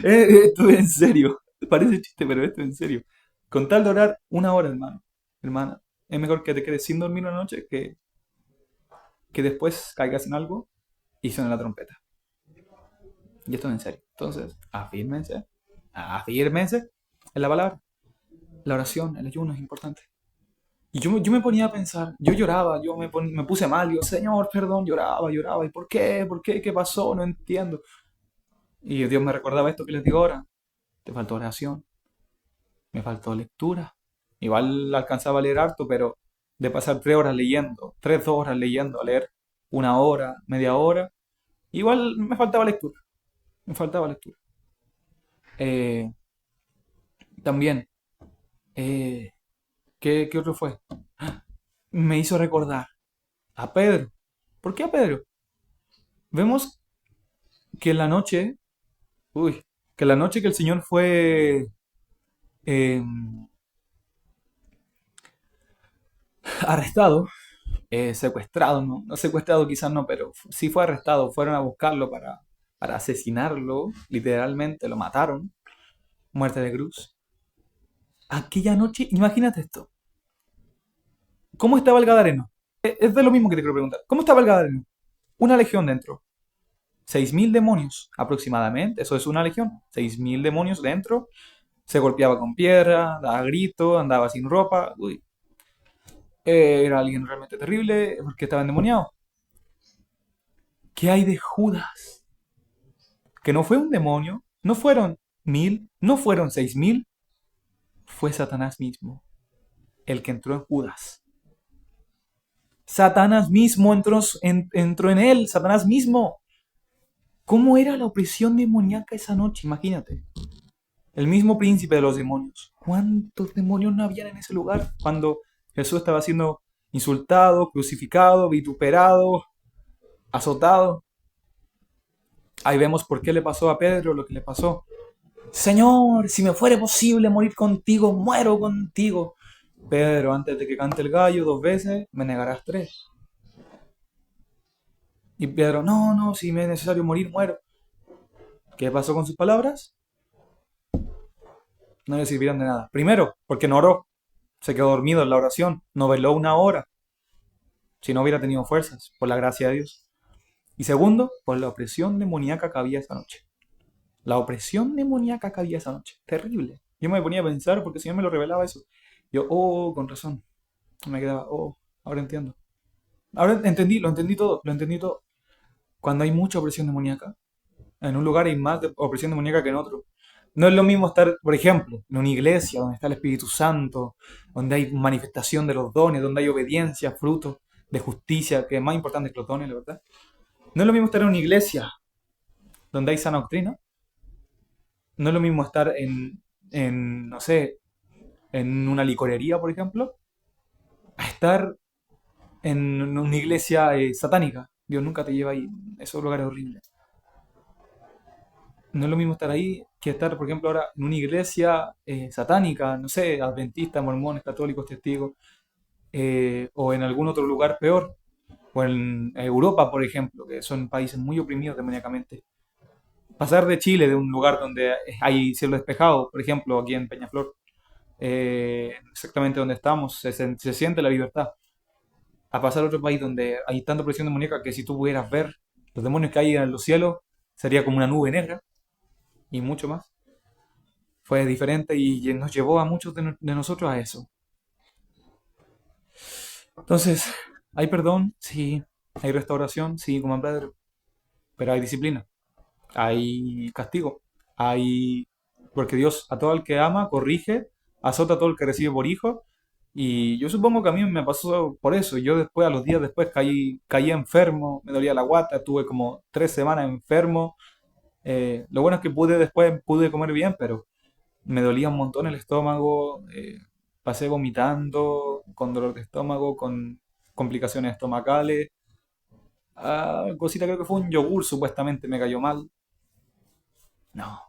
Esto es en serio. Parece chiste, pero esto es en serio. Con tal de orar una hora, hermano, hermana, es mejor que te quedes sin dormir una noche que después caigas en algo y suene la trompeta. Y esto es en serio. Entonces, afírmense, afírmense en la palabra. La oración, el ayuno es importante. Y yo me ponía a pensar, yo lloraba, me puse mal, yo, Señor, perdón, lloraba, lloraba. ¿Y por qué? ¿Por qué? ¿Qué pasó? No entiendo. Y Dios me recordaba esto que les digo ahora. Te faltó oración, me faltó lectura. Igual alcanzaba a leer harto, pero de pasar 3 horas leyendo, 2 horas leyendo, a leer una hora, media hora, igual me faltaba lectura, me faltaba lectura. Eh, también, eh, ¿qué otro fue? Me hizo recordar a Pedro. ¿Por qué a Pedro? Vemos que en la noche, uy, que en la noche que el Señor fue eh, arrestado, secuestrado, ¿no? No secuestrado quizás no, pero sí fue arrestado, fueron a buscarlo para asesinarlo, literalmente lo mataron, muerte de cruz. Aquella noche, imagínate esto, ¿Cómo estaba el Gadareno? Es de lo mismo que te quiero preguntar. ¿Cómo estaba el Gadareno? Una legión dentro. 6.000 demonios aproximadamente. Eso es una legión. 6.000 demonios dentro. Se golpeaba con piedra, daba grito, andaba sin ropa. Uy, era alguien realmente terrible porque estaba endemoniado. ¿Qué hay de Judas? Que no fue un demonio, no fueron 1.000, no fueron 6.000, fue Satanás mismo, el que entró en Judas. Satanás mismo entró en él, Satanás mismo. ¿Cómo era la opresión demoníaca esa noche? Imagínate. El mismo príncipe de los demonios. ¿Cuántos demonios no habían en ese lugar cuando Jesús estaba siendo insultado, crucificado, vituperado, azotado? Ahí vemos por qué le pasó a Pedro lo que le pasó. Señor, si me fuere posible morir contigo, muero contigo. Pedro, antes de que cante el gallo 2 veces, me negarás 3. Y Pedro, no, no, si me es necesario morir, muero. ¿Qué pasó con sus palabras? No le sirvieron de nada. Primero, porque no oró. Se quedó dormido en la oración. No veló una hora. Si no hubiera tenido fuerzas, por la gracia de Dios. Y segundo, por la opresión demoníaca que había esa noche. La opresión demoníaca que había esa noche. Terrible. Yo me ponía a pensar porque el Señor me lo revelaba eso. Yo, oh, con razón. Me quedaba, oh, ahora entiendo. Ahora entendí, lo entendí todo, lo entendí todo. Cuando hay mucha opresión demoníaca, en un lugar hay más opresión demoníaca que en otro. No es lo mismo estar, por ejemplo, en una iglesia donde está el Espíritu Santo, donde hay manifestación de los dones, donde hay obediencia, fruto de justicia, que es más importante que los dones, la verdad. No es lo mismo estar en una iglesia donde hay sana doctrina. No es lo mismo estar no sé, en una licorería, por ejemplo, a estar en una iglesia satánica. Dios nunca te lleva ahí. Esos lugares horribles. No es lo mismo estar ahí que estar, por ejemplo, ahora en una iglesia satánica, no sé, adventistas, mormones, católicos, testigos, o en algún otro lugar peor, o en Europa, por ejemplo, que son países muy oprimidos demoníacamente. Pasar de Chile, de un lugar donde hay cielo despejado, por ejemplo, aquí en Peñaflor, exactamente donde estamos, se siente la libertad. A pasar a otro país donde hay tanta presión demoníaca que si tú pudieras ver los demonios que hay en los cielos, sería como una nube negra y mucho más. Fue diferente y nos llevó a muchos de nosotros a eso. Entonces, ¿hay perdón? Sí. ¿Hay restauración? Sí, como en Pedro. Pero hay disciplina. Hay castigo. Hay... Porque Dios a todo el que ama corrige, azota a todo el que recibe por hijo. Y yo supongo que a mí me pasó por eso. Yo después, a los días después, caí enfermo, me dolía la guata, estuve como 3 semanas enfermo. Lo bueno es que pude comer bien, pero me dolía un montón el estómago, pasé vomitando, con dolor de estómago, con complicaciones estomacales. Ah, cosita, creo que fue un yogur, supuestamente me cayó mal. No,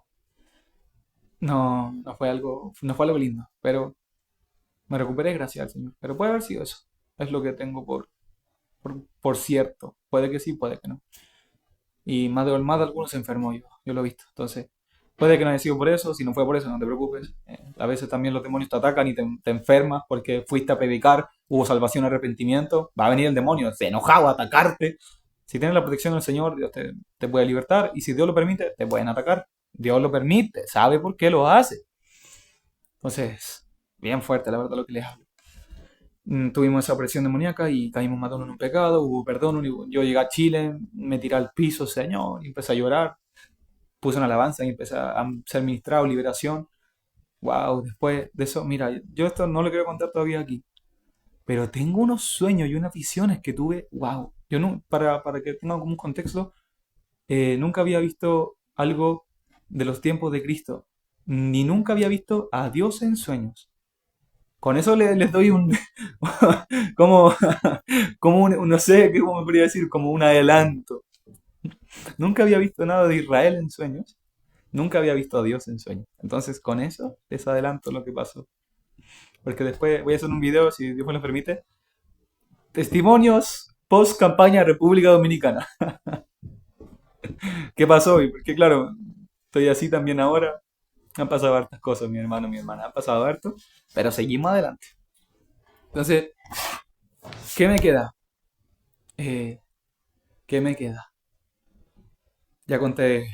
no fue algo lindo, pero me recuperé gracias al Señor. Pero puede haber sido eso. Es lo que tengo por cierto. Puede que sí, puede que no. Y más de algunos se enfermó yo lo he visto. Entonces, puede que no haya sido por eso, si no fue por eso, no te preocupes. A veces también los demonios te atacan y te enfermas porque fuiste a predicar, hubo salvación, arrepentimiento. Va a venir el demonio, se enojado a atacarte. Si tienes la protección del Señor, Dios te puede libertar. Y si Dios lo permite, te pueden atacar. Dios lo permite, sabe por qué lo hace. Entonces, bien fuerte, la verdad, lo que les hablo. Tuvimos esa presión demoníaca y caímos más de uno en un pecado, hubo perdón. Yo llegué a Chile, me tiré al piso, Señor, y empecé a llorar, puse una alabanza y empecé a ser ministrado, liberación. Wow, después de eso, mira, yo esto no lo quiero contar todavía aquí, pero tengo unos sueños y unas visiones que tuve, wow. Yo no, para que tengan como un contexto, nunca había visto algo de los tiempos de Cristo, ni nunca había visto a Dios en sueños. Con eso les doy como, no sé, ¿cómo me podría decir? Como un adelanto. Nunca había visto nada de Israel en sueños. Nunca había visto a Dios en sueños. Entonces, con eso les adelanto lo que pasó. Porque después voy a hacer un video, si Dios me lo permite. Testimonios post campaña República Dominicana. ¿Qué pasó hoy? Porque claro, estoy así también ahora. Han pasado hartas cosas, mi hermano, mi hermana. Han pasado harto. Pero seguimos adelante. Entonces, ¿Qué me queda? Eh, ¿Qué me queda? Ya conté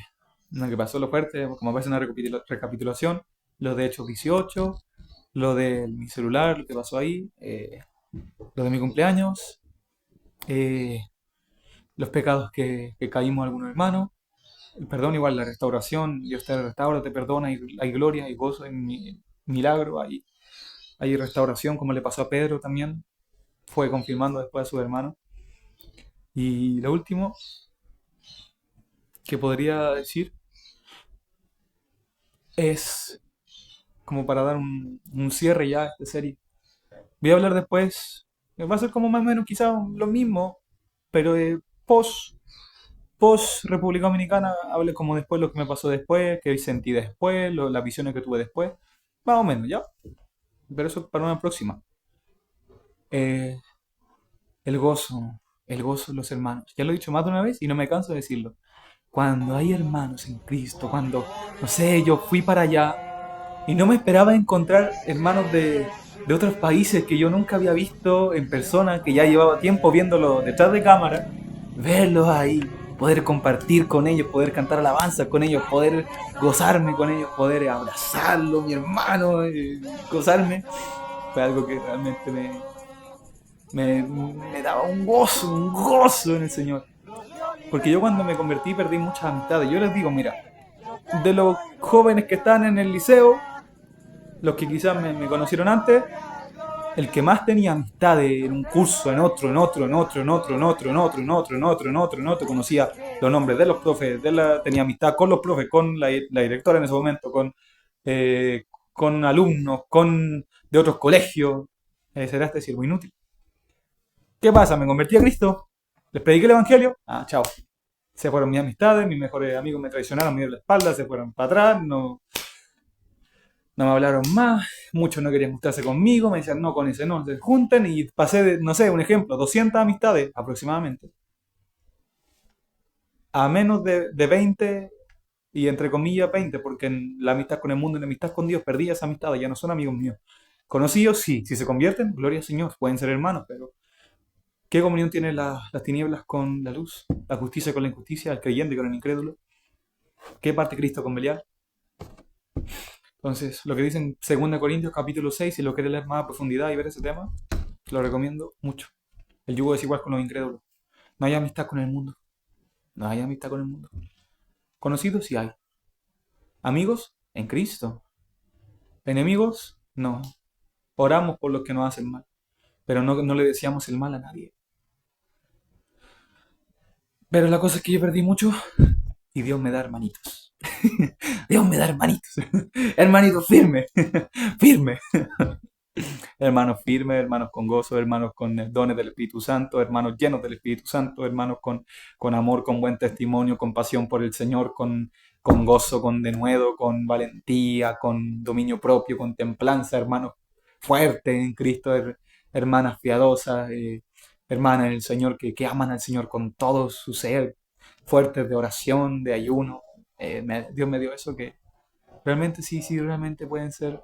lo que pasó, lo fuerte, como parece una recapitulación, lo de Hechos 18, lo de mi celular, lo que pasó ahí, lo de mi cumpleaños, eh, los pecados que caímos algunos hermanos, el perdón igual, la restauración, Dios te restaura, te perdona, hay gloria, hay gozo, hay milagro, hay restauración, como le pasó a Pedro también, fue confirmando después a sus hermanos. Y lo último que podría decir es como para dar un cierre ya a esta serie. Voy a hablar después, va a ser como más o menos quizás lo mismo, pero post República Dominicana, hable como después lo que me pasó después, que sentí después, las visiones que tuve después, más o menos, ¿ya? Pero eso para una próxima. Eh, el gozo, el gozo de los hermanos. Ya lo he dicho más de una vez y no me canso de decirlo. Cuando hay hermanos en Cristo, cuando, no sé, yo fui para allá y no me esperaba encontrar hermanos de otros países que yo nunca había visto en persona, que ya llevaba tiempo viéndolo detrás de cámara, verlos ahí, poder compartir con ellos, poder cantar alabanza con ellos, poder gozarme con ellos, poder abrazarlo, mi hermano, gozarme, fue algo que realmente me daba un gozo en el Señor. Porque yo cuando me convertí perdí muchas amistades. Yo les digo, mira, de los jóvenes que están en el liceo, los que quizás me conocieron antes, el que más tenía amistades en un curso, en otro, en otro, en otro, en otro, en otro, en otro, en otro, en otro, en otro, en otro, conocía los nombres de los profes, tenía amistad con los profes, con la directora en ese momento, con alumnos, con de otros colegios. Será este siervo inútil. ¿Qué pasa? Me convertí a Cristo, les prediqué el Evangelio, chao. Se fueron mis amistades, mis mejores amigos me traicionaron, me dieron la espalda, se fueron para atrás, no me hablaron más, muchos no querían juntarse conmigo, me decían no, con ese no, se junten y pasé de, no sé, un ejemplo, 200 amistades aproximadamente, a menos de 20 y entre comillas 20, porque en la amistad con el mundo y la amistad con Dios perdí esa amistad, ya no son amigos míos. Conocidos, sí, si se convierten, gloria al Señor, pueden ser hermanos, pero ¿qué comunión tienen las tinieblas con la luz? La justicia con la injusticia, el creyente con el incrédulo. ¿Qué parte Cristo con Belial? Entonces, lo que dice en 2 Corintios capítulo 6, si lo quieres leer más a profundidad y ver ese tema, lo recomiendo mucho. El yugo es igual con los incrédulos. No hay amistad con el mundo. No hay amistad con el mundo. Conocidos sí hay. Amigos en Cristo. Enemigos no. Oramos por los que nos hacen mal. Pero no le deseamos el mal a nadie. Pero la cosa es que yo perdí mucho y Dios me da hermanitos. Dios me da hermanitos. Hermanitos firmes. Firme. Hermanos firmes, hermanos con gozo, hermanos con dones del Espíritu Santo, hermanos llenos del Espíritu Santo, hermanos con amor, con buen testimonio, con pasión por el Señor, con gozo, con denuedo, con valentía, con dominio propio, con templanza, hermanos fuertes en Cristo, hermanas piadosas, hermanas en el Señor que aman al Señor con todo su ser, fuertes de oración, de ayuno. Dios me dio eso que realmente sí, sí, realmente pueden ser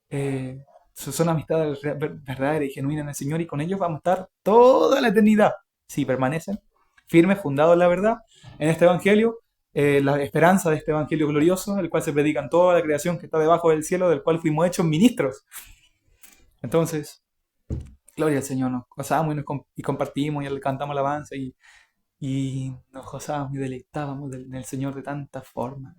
eh, son amistades verdaderas y genuinas en el Señor y con ellos vamos a estar toda la eternidad. Si permanecen firmes, fundados en la verdad, en este Evangelio, la esperanza de este Evangelio glorioso, el cual se predica en toda la creación que está debajo del cielo, del cual fuimos hechos ministros. Entonces, gloria al Señor, nos gozamos y compartimos y le cantamos alabanza y nos gozamos y deleitábamos en el Señor de tantas formas.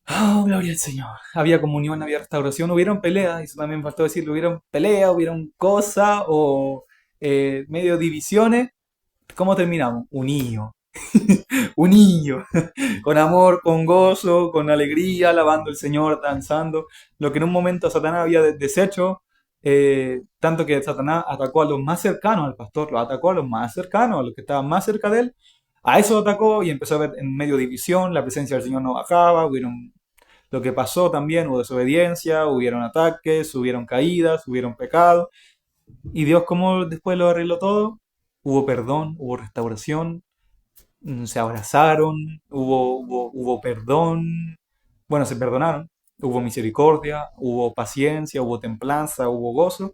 Oh, gloria al Señor. Había comunión, había restauración, hubieron peleas, eso también me faltó decirlo, hubieron peleas, hubieron cosas o medio divisiones. ¿Cómo terminamos? Unidos. Unidos. Con amor, con gozo, con alegría, alabando al Señor, danzando. Lo que en un momento Satanás había deshecho, tanto que Satanás atacó a los más cercanos al pastor, lo atacó a los más cercanos, a los que estaban más cerca de él. A eso atacó y empezó a ver en medio división, la presencia del Señor no bajaba, hubieron lo que pasó también, hubo desobediencia, hubieron ataques, hubieron caídas, hubieron pecados. Y Dios, como después lo arregló todo, hubo perdón, hubo restauración, se abrazaron, hubo perdón, bueno, se perdonaron, hubo misericordia, hubo paciencia, hubo templanza, hubo gozo.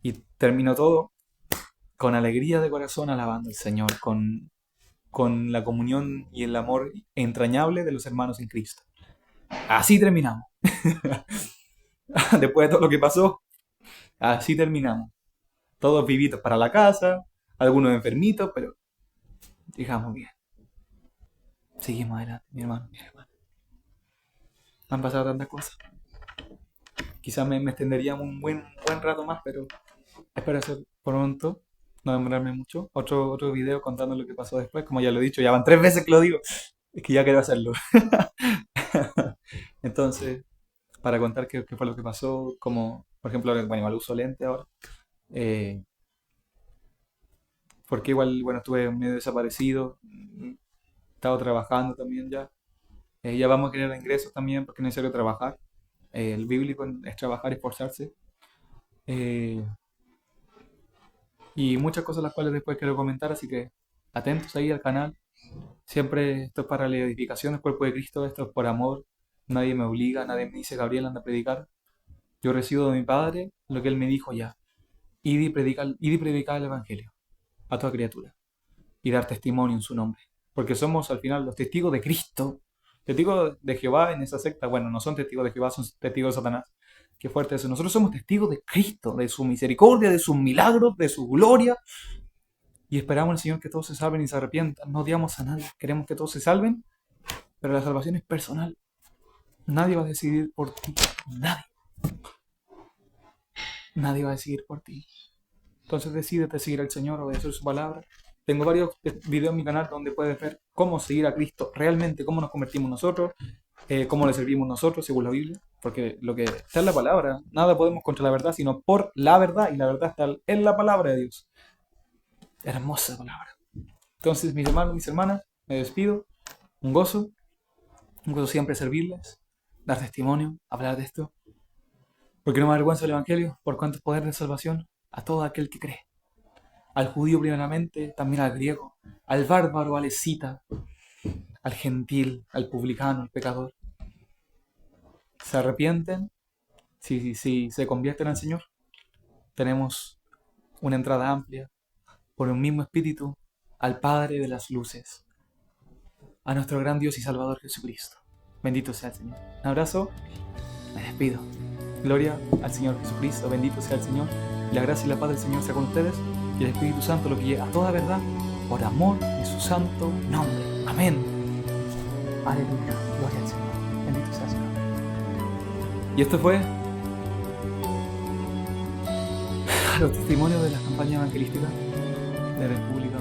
Y terminó todo con alegría de corazón alabando al Señor, con la comunión y el amor entrañable de los hermanos en Cristo. Así terminamos. Después de todo lo que pasó, así terminamos. Todos vivitos para la casa, algunos enfermitos, pero llegamos bien. Seguimos adelante, mi hermano. Han pasado tantas cosas. Quizás me extendería un buen rato más, pero espero hacer pronto, no demorarme mucho. Otro video contando lo que pasó después. Como ya lo he dicho, ya van 3 veces que lo digo. Es que ya quiero hacerlo. Entonces, para contar qué fue lo que pasó, como, por ejemplo, bueno, igual uso lente ahora. eh, Porque igual, bueno, estuve medio desaparecido. He estado trabajando también ya. Ya vamos a tener ingresos también porque es necesario trabajar. El bíblico es trabajar y esforzarse. Eh, y muchas cosas las cuales después quiero comentar, así que atentos ahí al canal. Siempre esto es para la edificación del cuerpo de Cristo, esto es por amor. Nadie me obliga, nadie me dice, Gabriel, anda a predicar. Yo recibo de mi Padre lo que Él me dijo ya. Id y predicar el Evangelio a toda criatura y dar testimonio en su nombre. Porque somos al final los testigos de Cristo. Testigos de Jehová en esa secta, bueno, no son testigos de Jehová, son testigos de Satanás. Qué fuerte eso. Nosotros somos testigos de Cristo, de su misericordia, de sus milagros, de su gloria. Y esperamos al Señor que todos se salven y se arrepientan. No odiamos a nadie. Queremos que todos se salven, pero la salvación es personal. Nadie va a decidir por ti. Nadie. Nadie va a decidir por ti. Entonces decídete seguir al Señor, obedecer su palabra. Tengo varios videos en mi canal donde puedes ver cómo seguir a Cristo realmente, cómo nos convertimos nosotros, cómo le servimos nosotros según la Biblia. Porque lo que está en la palabra, nada podemos contra la verdad, sino por la verdad. Y la verdad está en la palabra de Dios. Hermosa palabra. Entonces, mis hermanos, mis hermanas, me despido. Un gozo siempre servirles, dar testimonio, hablar de esto. Porque no me avergüenza el Evangelio, por cuanto es poder de salvación a todo aquel que cree. Al judío primeramente, también al griego, al bárbaro, al escita, al gentil, al publicano, al pecador. Se arrepienten, si se convierten al Señor, tenemos una entrada amplia por un mismo espíritu al Padre de las luces, a nuestro gran Dios y Salvador Jesucristo. Bendito sea el Señor. Un abrazo, me despido. Gloria al Señor Jesucristo, bendito sea el Señor. Y la gracia y la paz del Señor sea con ustedes. Y el Espíritu Santo lo guíe a toda verdad, por amor de su santo nombre. Amén. Aleluya. Gloria al Señor. Bendito sea el Señor. Y esto fue los testimonios de las campañas evangelísticas de República